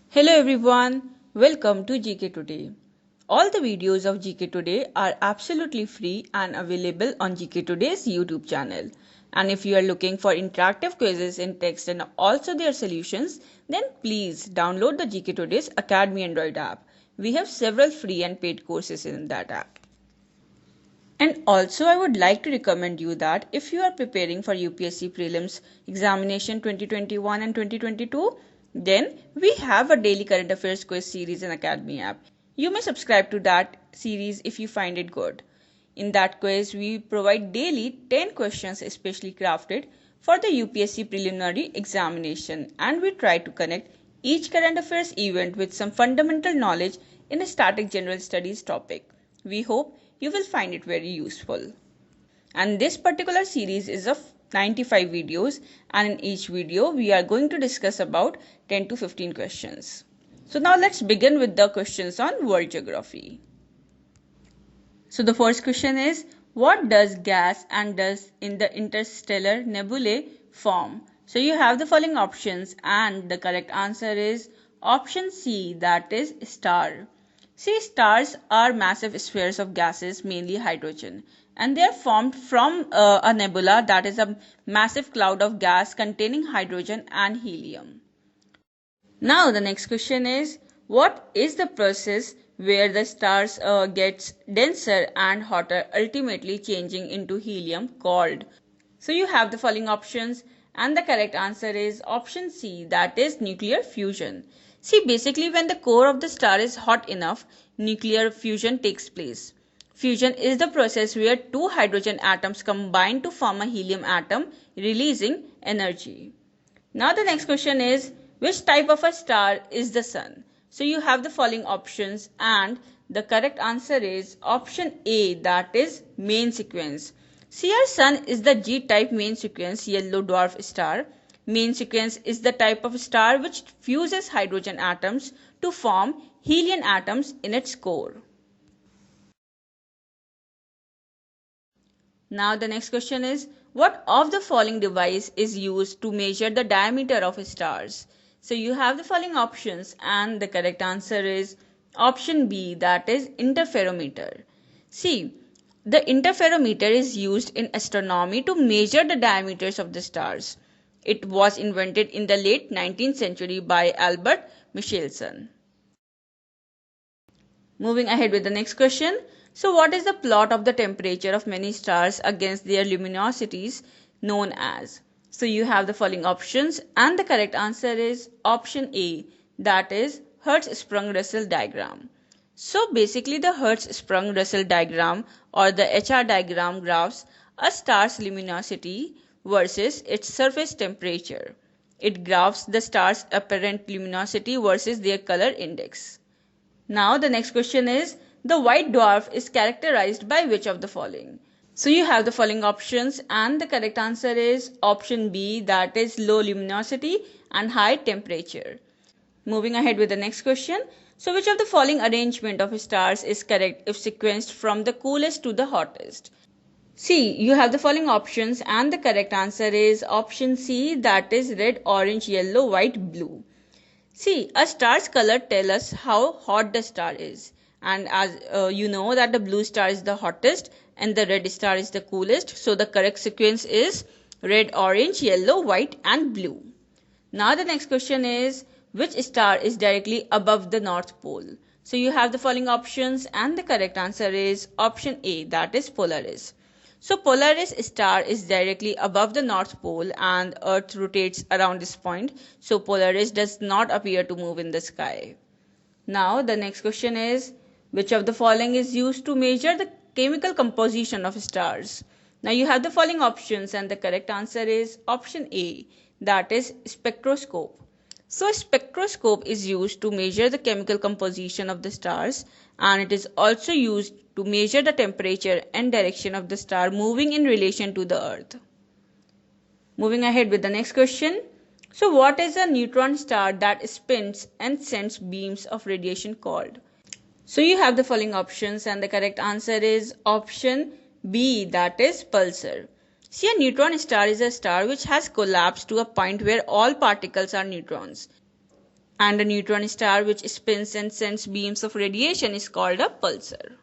Hello everyone, welcome to GK Today. All the videos of GK Today are absolutely free and available on GK Today's YouTube channel. And if you are looking for interactive quizzes in text and also their solutions, then please download the GK Today's Academy Android app. We have several free and paid courses in that app. And also I would like to recommend you that if you are preparing for UPSC Prelims Examination 2021 and 2022, then we have a daily current affairs quiz series in Academy app. You may subscribe to that series if you find it good. In that quiz, we provide daily 10 questions especially crafted for the UPSC preliminary examination, and we try to connect each current affairs event with some fundamental knowledge in a static general studies topic. We hope you will find it very useful. And this particular series is of 95 videos, and in each video we are going to discuss about 10 to 15 questions. So now let's begin with the questions on world geography. So the first question is, what does gas and dust in the interstellar nebulae form? So you have the following options and the correct answer is option C, that is star. See, stars are massive spheres of gases, mainly hydrogen, and they are formed from a nebula, that is a massive cloud of gas containing hydrogen and helium. Now the next question is, what is the process where the stars gets denser and hotter, ultimately changing into helium called? So you have the following options and the correct answer is option C, that is nuclear fusion. See, basically when the core of the star is hot enough, nuclear fusion takes place. Fusion is the process where two hydrogen atoms combine to form a helium atom, releasing energy. Now the next question is, which type of a star is the sun? So you have the following options and the correct answer is option A, that is main sequence. See, our sun is the G-type main sequence yellow dwarf star. Main sequence is the type of star which fuses hydrogen atoms to form helium atoms in its core. Now the next question is, what of the following device is used to measure the diameter of stars? So you have the following options and the correct answer is option B, that is interferometer. See, the interferometer is used in astronomy to measure the diameters of the stars. It was invented in the late 19th century by Albert Michelson. Moving ahead with the next question. So what is the plot of the temperature of many stars against their luminosities known as? So you have the following options and the correct answer is option A, that is Hertzsprung-Russell diagram. So basically the Hertzsprung-Russell diagram or the HR diagram graphs a star's luminosity versus its surface temperature. It graphs the star's apparent luminosity versus their color index. Now the next question is, the white dwarf is characterized by which of the following? So you have the following options and the correct answer is option B, that is low luminosity and high temperature. Moving ahead with the next question. So which of the following arrangement of stars is correct if sequenced from the coolest to the hottest? See, you have the following options and the correct answer is option C, that is red, orange, yellow, white, blue. See, a star's color tells us how hot the star is. And as you know that the blue star is the hottest and the red star is the coolest. So the correct sequence is red, orange, yellow, white and blue. Now the next question is, which star is directly above the North Pole? So you have the following options and the correct answer is option A, that is Polaris. So Polaris star is directly above the North Pole and Earth rotates around this point. So Polaris does not appear to move in the sky. Now the next question is, which of the following is used to measure the chemical composition of stars? Now you have the following options and the correct answer is option A, that is spectroscope. So a spectroscope is used to measure the chemical composition of the stars and it is also used to measure the temperature and direction of the star moving in relation to the earth. Moving ahead with the next question. So what is a neutron star that spins and sends beams of radiation called? So you have the following options and the correct answer is option B, that is pulsar. See, a neutron star is a star which has collapsed to a point where all particles are neutrons. And a neutron star which spins and sends beams of radiation is called a pulsar.